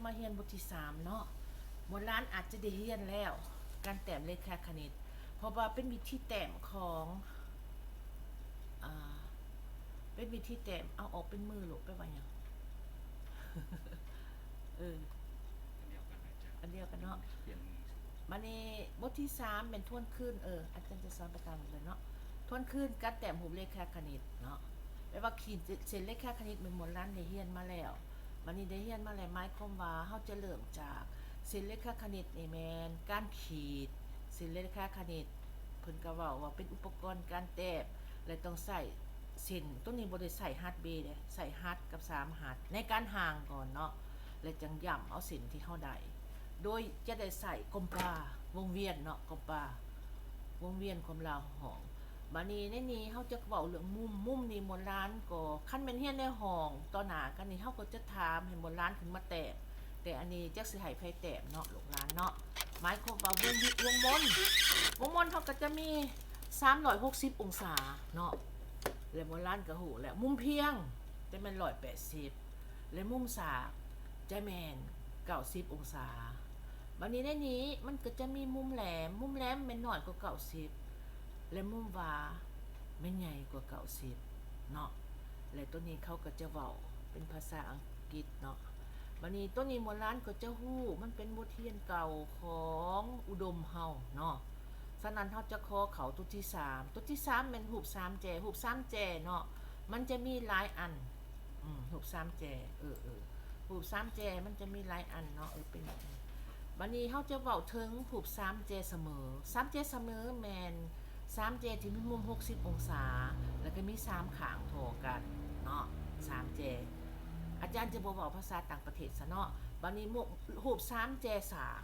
มาเรียนบทที่3เนาะโบราณอาจจะได้เรียนแล้วการแต้มเลขคณิตเพราะว่าเป็นวิธีแต้มของอ่าเป็นวิธีแต้มเอาออกเป็นมือลูกไปว่าหยังเอออันเดียวกันเนาะมานี่บทที่3เป็นทวนคืนอาจารย์จะสอนประการเลยเนาะทวนคืนการแต้มรูปเลขคณิตเนาะแปลว่าขีดเส้นเลขคณิตเป็นโบราณได้เรียนมาแล้ววันนี้ได้เรียนมาแล้วหมายความว่าเฮาจะเริ่มจากเส้นเลขคณิตนี่แม่นการขีดเส้นเลขคณิตเพิ่นก็เว้าว่าเป็นอุปกรณ์การแต้มและต้องใช้เส้นตัวนี้บ่ได้ใช้ฮัดเบเด้ใช้ฮัดกับ3ฮัดในการห่างก่อนเนาะแล้วจังย่ำเอาเส้นที่เฮาได้โดยจะได้ใส่กลมปลาวงเวียนเนาะกลมปลาวงเวียนความราวห้องบัดนี้ในนี้เฮาจะเว้าเรื่องมุมนี่โบราณก็คันแม่นเรียนในห้องต่อหน้ากันนี่เฮาก็จะถามให้โบราณขึ้นมาแต้มแต่อันนี้จักสิให้ไผแต้มเนาะลูกหลานเนาะหมายความว่าวงมนเฮาก็จะมี360องศาเนาะแล้วโบราณก็ฮู้แล้วมุมเพียงจะแม่น180และมุมฉากจะแม่น90องศาบัดนี้ในนี้มันก็จะมีมุมแหลมแม่นน้อยกว่า90และมุมวาแม่นใหญ่กว่า90เนาะและตัวนี้เขาก็จะเว้าเป็นภาษาอังกฤษเนาะบัดนี้ตัวนี้โบราณก็จะฮู้มันเป็นบทเรียนเก่าของอุดมเฮาเนาะฉะนั้นเฮาจะขอเขาตัวที่3ตัวที่3แม่นรูป3แจรูป3แจเนาะมันจะมีหลายอันรูป3แจรูป3แจมันจะมีหลายอันเนาะเป็นบัดนี้เฮาจะเว้าถึงรูป3แจเสมอ3แจเสมอแม่น3แจที่มีมุม60องศาแล้วก็มี3ข้างเท่ากันเนาะ3แจอาจารย์จะบ่เว้าภาษาต่างประเทศซะเนาะบัดนี้รูป3แจสาก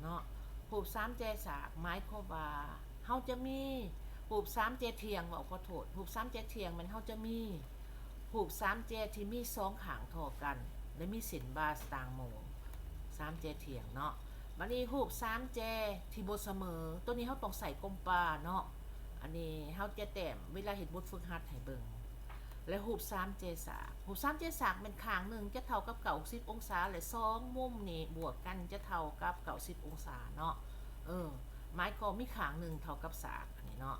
เนาะรูป3แจสากหมายความว่าเฮาจะมีรูป3แจเทียงเว้าขอโทษรูป3แจเทียงมันเฮาจะมีรูป3แจที่มี2ข้างเท่ากันและมีเส้นบาสต่างหมู่3แจเทียงเนาะบัดนี้รูป3แจที่บ่เสมอตัวนี้เฮาต้องใส่กลมปลาเนาะอันนี้เฮาจะแต้มเวลาเฮ็ดบทฝึกหัดให้เบิ่งและรูป3เจสากรูป3เจสากมันข้างนึงจะเท่ากับ90องศาและ2มุมนี่บวกกันจะเท่ากับ90องศาเนาะหมายความมีข้างนึงเท่ากับสากอันนี้เนาะ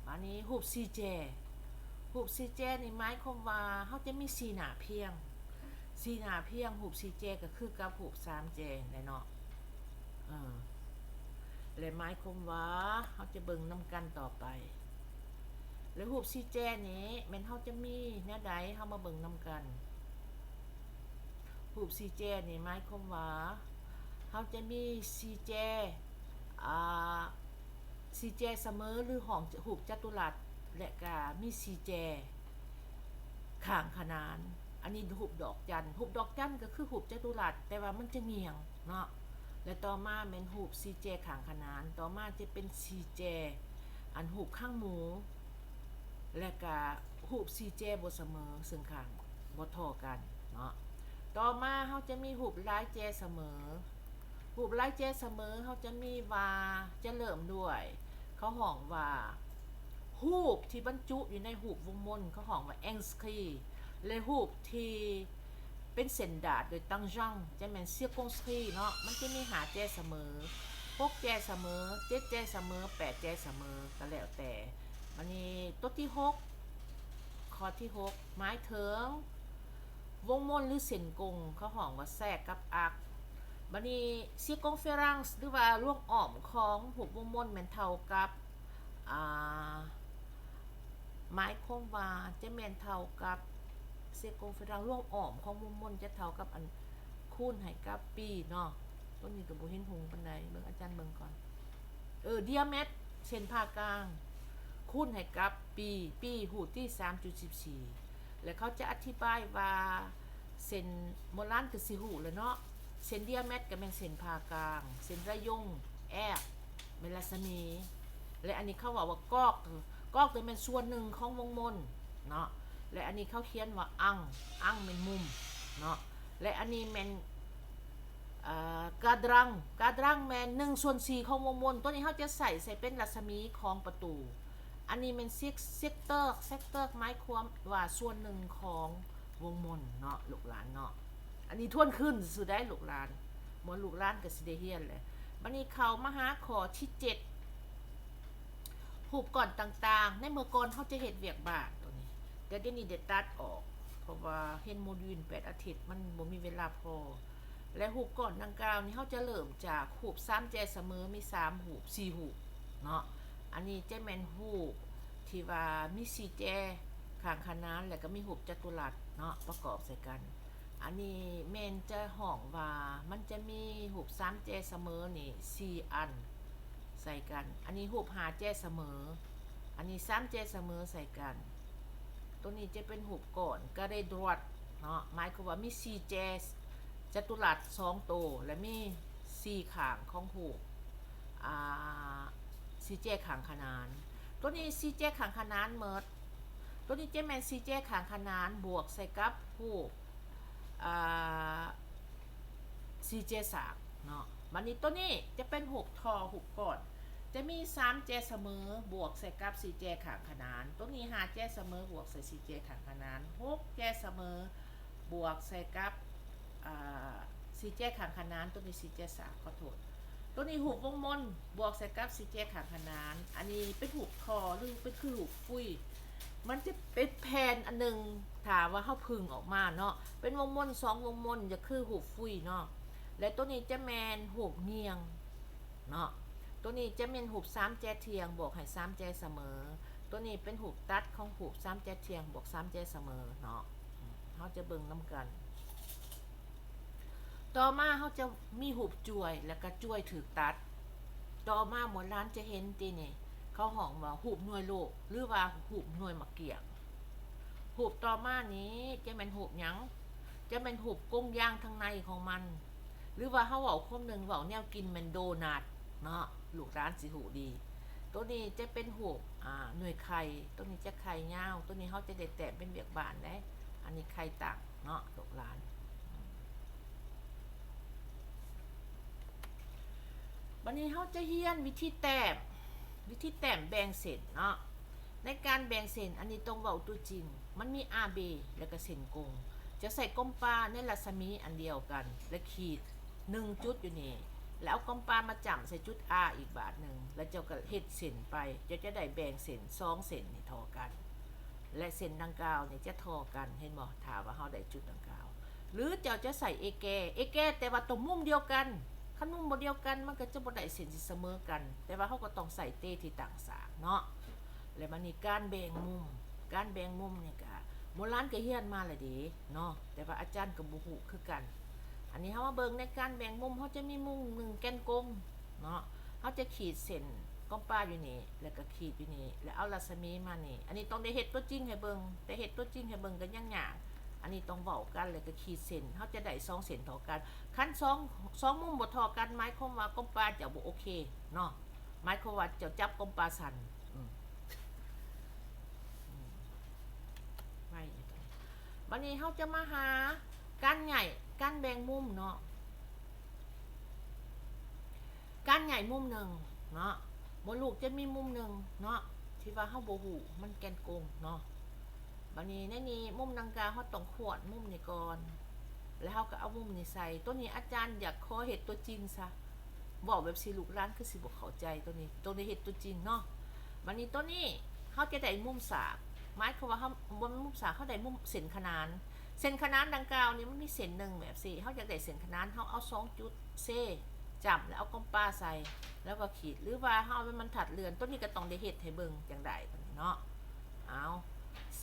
อันนี้รูป4เจรูป4เจนี่หมายความว่าเฮาจะมี4หน้าเพียง4หน้าเพียงรูป4เจก็คือกับรูป3เจเนาะและหมายความว่าเฮาจะเบิ่งนำกันต่อไปแล้วรูปซีแจนี้แม่นเฮาจะมีแนวใดเฮามาเบิ่งนำกันรูปซีแจนี่หมายความว่าเฮาจะมีซีแจซีแจเสมอหรือห้องรูปจัตุรัสและก็มีซีแจข้างขนานอันนี้รูปดอกจันก็คือรูปจัตุรัสแต่ว่ามันจะเงียงเนาะและต่อมาแม่นรูปซีแจข้างขนานต่อมาจะเป็นซีแจอันรูปข้างหมูและก็รูปซีเจบ่เสมอซึ่งข้างบ่เท่ากันเนาะต่อมาเฮาจะมีรูปหลายแจเสมอรูปหลายแจเสมอเฮาจะมีว่าจะเริ่มด้วยเขาห้องว่ารูปที่บรรจุอยู่ในรูปวงมนเขาห้องว่า inscrit และรูปที่เป็นเส้นดาษโดยตั้งจังจะแม่น circonscrit เนาะมันจะมี5แจเสมอ6แจเสมอ7แจเสมอ8แจเสมอก็แล้วแต่อันนี้ตัวที่6ข้อที่6หมายถึงวงมนหรือเส้นกงเขาห้องว่าแทรกกับอักบัดนี้ circumference หรือว่าร่วงอ้อมของหุบวงมนแม่นเท่ากับหมายความว่าจะแม่นเท่ากับ circumference ร่วงอ้อมของวงมนจะเท่ากับอันคูณให้กับปีเนาะตัวนี้ก็บ่เห็นหงปานใดเบิ่งอาจารย์เบิ่งก่อนdiameter เส้นผ่ากลางคูณให้กับปีหูที่ 3.14 แล้วเขาจะอธิบายว่าเส้นโบราณคือสิหูแล้วเนาะเส้นเดียเมตรก็เป็นเส้นผ่ากลางเส้นระยงแอบเมลาสมีและอันนี้เขาบอกว่ากอกจะเป็นส่วนหนึ่งของวงมนเนาะและอันนี้เขาเขียนว่าอังเป็นมุมเนาะและอันนี้เป็นกาดรังแมน1/4ของวงมนตัวนี้เขาจะใส่เป็นรัศมีของประตูอันนี้เป็นเซกเตอร์หมายความว่าส่วนหนึ่งของ วงมนเนาะลูกหลานเนาะอันนี้ทวนขึ้นสุดได้ลูกหลานหมดลูกหลานกับสิได้เฮียนเลยบัดนี้เขามาหาขอที่7หูบก่อนต่างๆในเมื่อก่อนเขาจะเห็ดเวียกบาทตัวนี้แต่เดี๋ยวนี้เด็ดตัดออกเพราะว่าเห็นโมดูล8 อาทิตย์มันบ่มีเวลาพอและหูบก่อนดังกล่าวนี้เขาจะเริ่มจากหูบ3แจเสมอมี3หูบ4หูบเนาะอันนี้จะแม่นหูบที่ว่ามี4แจข้างขนานแล้วก็มีหูบจัตุรัสเนาะประกอบใส่กันอันนี้แม่นจะห้องว่ามันจะมีหูบ3แจเสมอนี่4อันใส่กันอันนี้หูบ5แจเสมออันนี้3แจเสมอใส่กันตัวนี้จะเป็นหูบก่อนก็ได้ดวดเนาะหมายความว่ามี4แจจัตุรัส2โตและมี4ข้างของหูบ4แจข้างขนานตัวนี้4แจข้างขนานเมิดตัวนี้จะแม่น4แจข้างขนานบวกใส่กับหูบ4แจสากเนาะบัดนี้ตัวนี้จะเป็นหูบทอหูบก่อนจะมี3แจเสมอบวกใส่กับ4แจข้างขนานตัวนี้5แจเสมอบวกใส่4แจข้างขนาน6แจเสมอบวกใส่กับ4แจข้างขนานตัวนี้4แจสากขอโทษตัวนี้หูบวงมนบวกใส่กับ4แจข้างขนานอันนี้เป็นหูบทอหรือเป็นคือหูบฟุ้ยมันจะเป็นแผ่นอันนึงถามว่าเฮาพึ่งออกมาเนาะเป็นวงมน2วงมนจะคือหูบฟุ้ยเนาะและตัวนี้จะแมนหูบเงียงเนาะตัวนี้จะเป็นหูบ3แจเทียงบวกให้3แจเสมอตัวนี้เป็นหูบตัดของหูบ3แจเทียงบวก3แจเสมอเนาะเฮาจะเบิ่งนำกันต่อมาเฮาจะมีหูบจ่วยแล้วก็จ่วยถือตัดต่อมาหมดร้านจะเห็นตินี่เขาห้องว่าหูบหน่วยโลกหรือว่าหูบหน่วยมะเกียงหูบต่อมานี้จะเป็นหูบหยังจะเป็นหูบก้งย่างทางในของมันหรือว่าเฮาเว้าคนนึงเว้าแนวกินแม่นโดนัทเนาะลูกร้านสิหูดีตัวนี้จะเป็นหูบหน่วยไข่ตัวนี้จะไข่ยาวตัวนี้เฮาจะได้แตะเป็นเบียกบานได้อันนี้ไข่ตักเนาะลูกร้านวันนี้เขาจะเฮียนวิธีแต้มแบ่งเส้นเนาะในการแบ่งเส้นอันนี้ต้องเว้าตัวจริงมันมี AB แล้วก็เส้นกงจะใส่กลมปลาในรัศมีอันเดียวกันและขีด1จุดอยู่นี่แล้วเอากลมปลามาจั่มใส่จุด R อีกบาทนึงแล้วเจ้าก็เฮ็ดเส้นไปจะได้แบ่งเส้น2เส้นนี่เท่ากันและเส้นดังกล่าวนี่จะเท่ากันเห็นบ่ถามว่าเฮาได้จุดดังกล่าวหรือเจ้าจะใส่เอแกแต่ว่าตรงมุมเดียวกันขนมบ่เดียวกันมันก็จะบ่ได้เส้นสิเสมอกันแต่ว่าเฮาก็ต้องใส่เต้ที่ต่างสากเนาะแล้วมันนี่การแบ่งมุมนี่ก็โบราณก็เฮียนมาแหละเด้เนาะแต่ว่าอาจารย์ก็บ่ฮู้คือกันอันนี้เฮามาเบิ่งในการแบ่งมุมเฮาจะมีมุม1แกนกลมเนาะเฮาจะขีดเส้นก้มป้าอยู่นี่แล้วก็ขีดอยู่นี่แล้วเอารัศมีมานี่อันนี้ต้องได้เฮ็ดตัวจริงให้เบิ่งแต่เฮ็ดตัวจริงให้เบิ่งก็ยังยากอันนี้ต้องเว้ากันแล้วก็ขีดเส้นเฮาจะได้2เส้นเท่ากันคัน2มุมบ่เท่ากันหมายความว่ากลมปลาจะบ่โอเคเนาะหมายความว่าจะจับกลมปลาสั่นไม่บัดนี้เฮาจะมาหาการใหญ่การแบ่งมุมเนาะการใหญ่มุมหนึ่งเนาะบ่ลูกจะมีมุมหนึ่งเนาะที่ว่าเฮาบ่ฮู้มันแกนโกงเนาะบัดนี้ในนี้มุมดังกลางเฮาต้องขวดมุมนี้ก่อนแล้วเฮาก็เอามุมนี้ใส่ตัวนี้อาจารย์อยากขอเฮ็ดตัวจริงซะเว้าแบบสิลูกหลานคือสิบ่เข้าใจตัวนี้เฮ็ดตัวจริงเนาะบัดนี้ตัวนี้เฮาจะได้มุมสากหมายความว่าเฮาบ่มุมสากเฮาได้มุมเส้นขนานดังกล่าวนี้มันมีเส้นนึงแบบสิเฮาอยากได้เส้นขนานเฮาเอา2จุดเซจับแล้วเอากลมป้าใส่แล้วก็ขีดหรือว่าเฮามันถัดเรือนตัวนี้ก็ต้องได้เฮ็ดให้เบิ่งจังได๋ตัวนี้เนาะเอา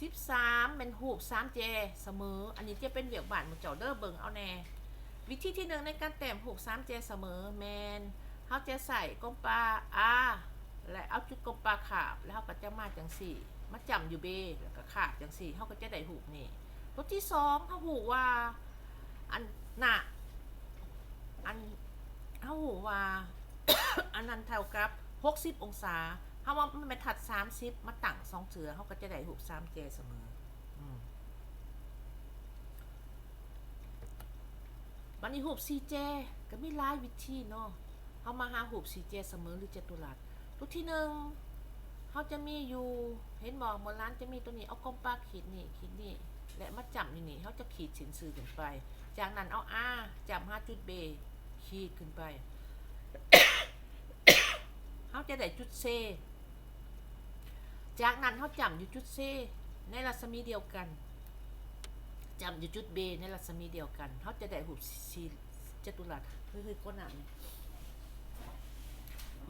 13เป็นหูบ3แจเสมออันนี้จะเป็นเวียกบ้านหมู่เจ้าเด้อเบิ่งเอาแน่วิธีที่1ในการแต้มหูบ3แจเสมอแม่นเฮาจะใส่กลมปลา R และเอาจุดกลมปลาขาบแล้วเฮาก็จะมาจังซี่มาจั่มอยู่เบแล้วก็ขาบจังซี่เฮาก็จะได้หูบนี่ตัวที่2เฮาฮู้ว่าอันน่ะอันเฮาฮู้ว่า อันนั้นเท่ากับ60องศาเฮาว่ามันถัด30มาตั้ง2เสือเฮาก็จะได้รูป3แจเสมอบัดนี้รูป4แจก็มีหลายวิธีเนาะเฮามาหารูป4แจเสมอหรือจัตุรัสตัวที่1เฮ เขาจะมีอยู่เห็นบอกหมดร้านจะมีตัวนี้เอากลมปากขีดนี่และมาจับนี่เขาจะขีดสินสื่อขึ้นไปจากนั้นเอาจับ5จุด B ขีดขึ้นไป เขาจะได้จุด C จากนั้นเขาจับอยู่จุด C ในรัศมีเดียวกันจับอยู่จุด B ในรัศมีเดียวกันเขาจะได้หุบซีจัตุรัสคือก้นหนาม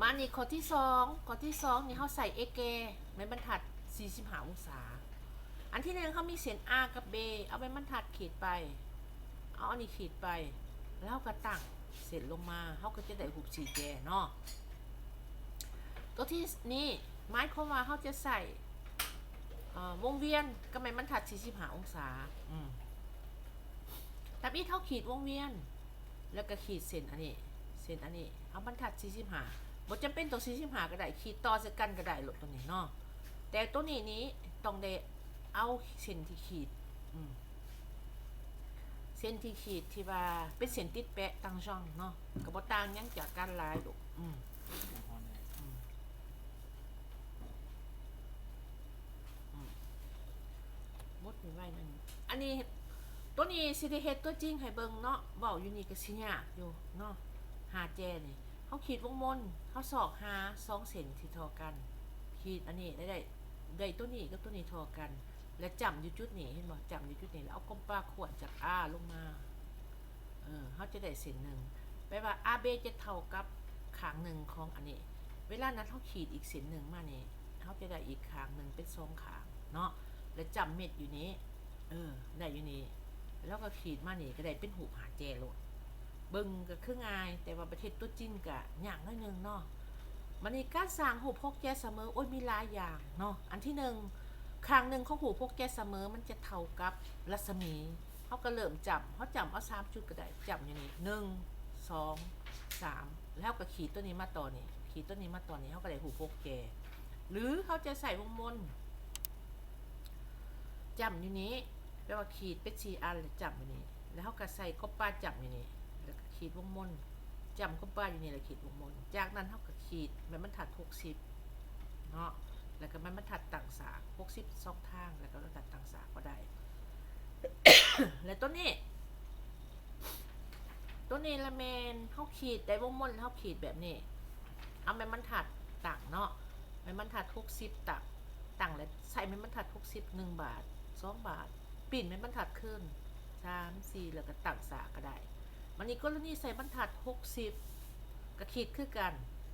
มานี่ข้อที่2นี่เขาใส่เอเกไม้บรรทัด45องศาอันที่1เขามีเส้น R กับ B เอาไม้บรรทัดขีดไปเอาอันนี้ขีดไปแล้วก็ตั้งเสร็จลงมาเขาก็จะได้หุบ4แกเนาะตัวที่นี่หมายความว่าเขาจะใส่วงเวียนกับไม้บรรทัด45องศาแต่อีเขาขีดวงเวียนแล้วก็ขีดเส้นอันนี้เอาบรรทัด45บ่จำเป็นตัว45ก็ได้ขีดต่อสักกันก็ได้หลบตัวนี้เนาะแต่ตัวนี้ต้องได้เอาเส้นที่ขีดเส้นที่ขีดที่ว่าเป็นเส้นติดแปะตั้งช่องเนาะก็บ่ต่างหยังจากการลายลูกหมดไว้นั่นอันนี้ตัวนี้สิได้เฮ็ดตัวจริงให้เบิ่งเนาะเว้าอยู่นี่ก็สิยากอยู่เนาะหาแจนี่เฮาขีดวงมนเฮาสอกหา2เส้นที่เท่ากันขีดอันนี้ได้ตัวนี้กับตัวนี้เท่ากันและจำอยู่จุดนี้เห็นบ่จำอยู่จุดนี้แล้วเอากลมปากขวดจาก R ลงมาเฮาจะได้เส้นหนึ่งแปลว่า AB จะเท่ากับข้างหนึ่งของอันนี้เวลานั้นเฮาขีดอีกเส้นหนึ่งมานี่เฮาจะได้อีกข้างหนึ่งเป็น2ข้างเนาะและจำเม็ดอยู่นี้ได้อยู่นี่แล้วก็ขีดมานี่ก็ได้เป็นหูหาแจโลดเบิ่งก็คือง่ายแต่ว่าประเทศตัวจริงก็ยากน้อยนึงเนาะมันนี่การสร้างหูพกแจเสมอโอ้ยมีหลายอย่างเนาะอันที่1ข้างหนึ่งของหูพกแจเสมอมันจะเท่ากับรัศมีเฮาก็เริ่มจับเฮาจับเอา3จุดก็ได้จับอย่างนี้1 2 3แล้วก็ขีดตัวนี้มาต่อนี่ขีดตัวนี้มาต่อนี่เฮาก็ได้หูพกแจหรือเขาจะใส่วงมนจับอยู่นี้แปลว่าขีดเป็น4อันแล้วจับอยู่นี่แล้วเขาก็ใส่ก๊อบป้าจับอยู่นี่แล้วก็ขีดวงมนจับก๊อบป้าอยู่นี่แล้วขีดวงมนจากนั้นเขาก็ขีดไม้บรรทัด60เนาะแล้วก็ไม้บรรทัดต่างสาก60 2ทางแล้วก็บรรทัดต่างสากก็ได้ แล้วตัวนี้ละแมนเขาขีดได้วงมนเขาขีดแบบนี้เอาไม้บรรทัดต่างเนาะไม้บรรทัด60ต่างแล้วใส่ไม้บรรทัด60 1 บาท2 บาทปิ่นไม้บรรทัดขึ้น3 4แล้วก็ตั้งสาก็ได้วันนี้กรณีใส่บรรทัด60ก็ขีดคือกัน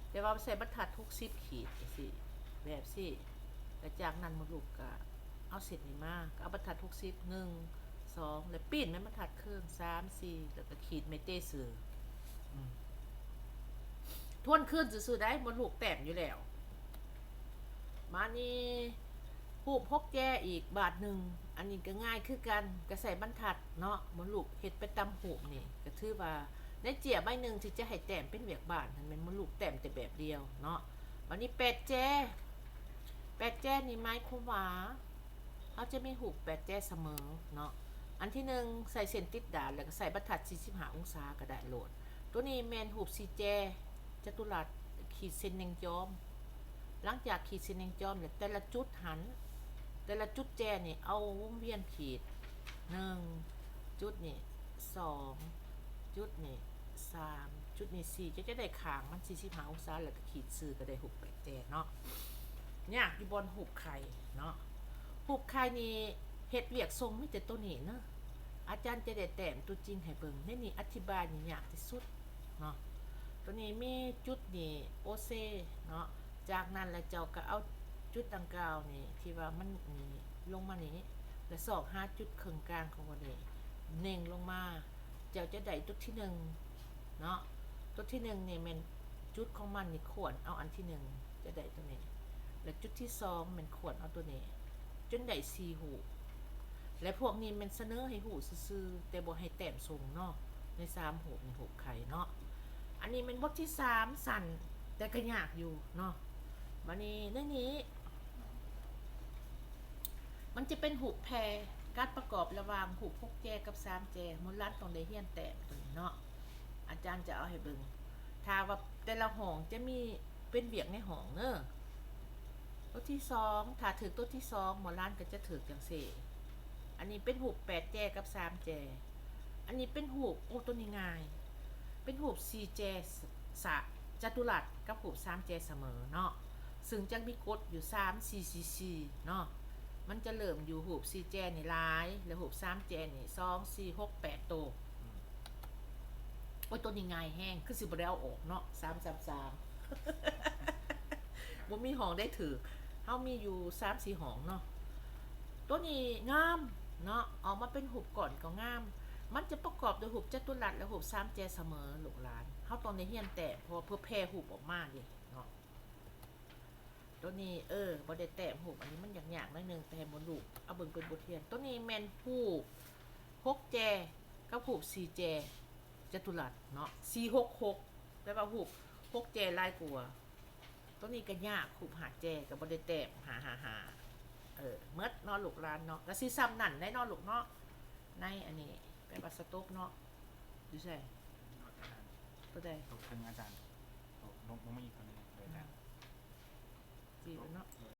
แต่ว่าใส่บรรทัด60ขีดสิแบบสิแล้วจากนั้นมาลูกก็เอาเสร็จนี่มาก็เอาบรรทัด60 1 2แล้วปิ่นไม้บรรทัดขึ้น3 4แล้วก็ขีดเมเตสื่อทวนขึ้นซื่อๆได้บ่ลูกแต้มอยู่แล้วมานี่หูพกแจอีกบาทหนึ่งอันนี้ก็ง่ายคือกันก็ใส่บรรทัดเนาะมนลูกเฮ็ดไปตำหูนี่ก็ถือว่าในเจียใบหนึ่งที่จะให้แต้มเป็นเวียกบาทนั่นเป็นมนลูกแต้มแต่แบบเดียวเนาะวันนี้8แจนี่ไม้คุ้มหวาเขาจะมีหู8แจเสมอเนาะอันที่1ใส่เส้นติดด่านแล้วก็ใส่บรรทัด45องศาก็ได้โหลดตัวนี้แมนหู4แจจัตุรัสขีดเส้นแดงจอมหลังจากขีดเส้นแดงจอมเนี่ยแต่ละจุดหันแต่ละจุดแจนี่เอาวงเวียนขีด1จุดนี่2จุดนี่3จุดนี่4จะได้ขางมัน45องศาแล้วก็ขีดซื้อก็ได้หุบ8แจเนาะยากอยู่บนหุบไข่เนาะหุบไข่นี่เฮ็ดเวียกทรงมีแต่ตัวนี้เนาะอาจารย์จะได้แต้มตัวจริงให้เบิ่งในนี้อธิบายนี่ยากที่สุดเนาะตัวนี้มีจุดนี่โอเซเนาะจากนั้นแล้วเจ้าก็เอาจุดดังกล่าวนี่ที่ว่ามันนี่ลงมานี้แล้วสอก5จุดครึ่งกลางของวันนี้เน่งลงมาเจ้าจะได้จุดที่1เนาะจุดที่1นี่มันจุดของมันนี่ขวนเอาอันที่1จะได้ตัวนี้แล้วจุดที่2มันขวนเอาตัวนี้จนได้4หูและพวกนี้มันเสนอให้หูซื่อๆแต่บ่ให้แต้มสูงเนาะใน3หูในหูไข่เนาะอันนี้เป็นบทที่3สั่นแต่ก็ยากอยู่เนาะวันนี้เรื่องนี้มันจะเป็นหูแพรการประกอบระหว่างหูพกแจกับ3แจมนรัดตรงได้เฮียนแตกตัวนี้เนาะอาจารย์จะเอาให้เบิ่งถ้าว่าแต่ละห้องจะมีเป็นเบียกในห้องเนอะ ตัวที่สองถ้าถือตัวที่สองหมอล้านก็จะถือจังสี่อันนี้เป็นหูบ8แจกับ3แจอันนี้เป็นหูบโอ้ตัวนี้ง่ายเป็นหูบ4แจสะจัตุรัสกับหูบ3แจเสมอเนาะซึ่งจะมีกฎอยู่3 4 4 4เนาะมันจะเริ่มอยู่หูบ4แจนี่หลายแล้วหูบ3แจนี่2 4 6 8ตัวโอ้ยตัวนี้ง่ายแห้งคือสิบ่ได้เอาออกเนาะ3 3 3บ่มีห้องได้ถือเฮามีอยู่3 4ห้องเนาะตัวนี้งามเนาะออกมาเป็นหุบก่อนก็งามมันจะประกอบด้วยหุบจัตุรัสและหุบ3แจเสมอลูกหลานเฮาต้องได้เรียนแต่เพราะเพื่อแพร่หุบออกมาดิเนาะตัวนี้บ่ได้แต้มหุบอันนี้มันยากๆหน่อยนึงแต่ให้บ่ลูกเอาเบิ่งเป็นบทเรียนตัวนี้แม่นหุบ6แจกับหุบ4แจจัตุรัสเนาะ466แปลว่าหุบ6แจหลายกว่าตัวนี้ก็ยากหุบ5แจก็บ่ได้แต้มหาเมดนอนลูกลานเนาะแล้วซีซ้ำนั่นได้นอนลูกเนาะในอันนี้เป็นบัสต๊ปเนาะดูใช่ตัวใดตกถึงอาจารย์ตกลงมาอีกคนนึงเลยนะจีบเนาะ